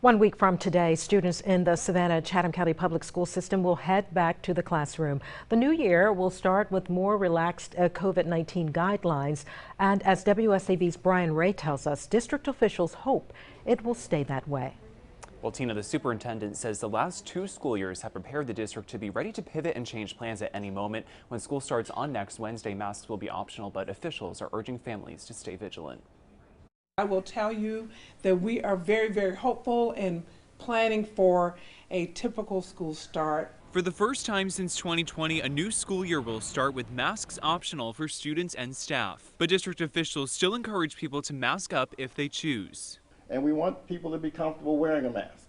1 week from today, students in the Savannah-Chatham County Public School System will head back to the classroom. The new year will start with more relaxed COVID-19 guidelines, and as WSAV's Brian Ray tells us, district officials hope it will stay that way. Well, Tina, the superintendent says the last 2 school years have prepared the district to be ready to pivot and change plans at any moment. When school starts on next Wednesday, masks will be optional, but officials are urging families to stay vigilant. I will tell you that we are very, very hopeful and planning for a typical school start. For the first time since 2020, a new school year will start with masks optional for students and staff. But district officials still encourage people to mask up if they choose. And we want people to be comfortable wearing a mask.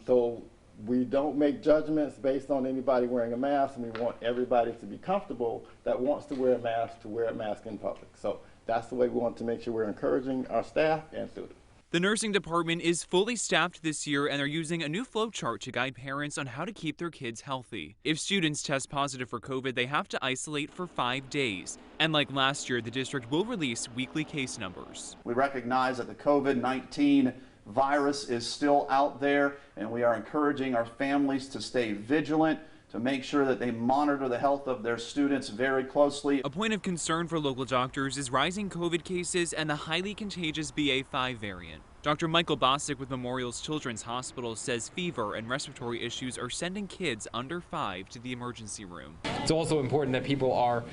So we don't make judgments based on anybody wearing a mask, and we want everybody to be comfortable that wants to wear a mask in public. So that's the way we want to make sure we're encouraging our staff and students. The nursing department is fully staffed this year, and they're using a new flow chart to guide parents on how to keep their kids healthy. If students test positive for COVID, they have to isolate for 5 days. And like last year, the district will release weekly case numbers. We recognize that the COVID-19 virus is still out there, and we are encouraging our families to stay vigilant, to make sure that they monitor the health of their students very closely. A point of concern for local doctors is rising COVID cases and the highly contagious BA.5 variant. Dr. Michael Bosick with Memorial's Children's Hospital says fever and respiratory issues are sending kids under 5 to the emergency room. It's also important that people are,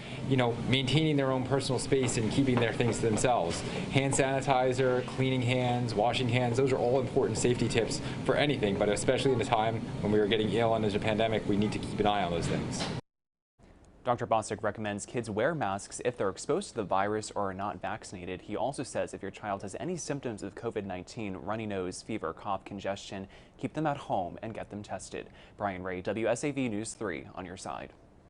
maintaining their own personal space and keeping their things to themselves. Hand sanitizer, cleaning hands, washing hands, those are all important safety tips for anything, but especially in a time when we are getting ill and there's a pandemic, we need to keep an eye on those things. Dr. Bosick recommends kids wear masks if they're exposed to the virus or are not vaccinated. He also says if your child has any symptoms of COVID-19, runny nose, fever, cough, congestion, keep them at home and get them tested. Brian Ray, WSAV News 3 on your side.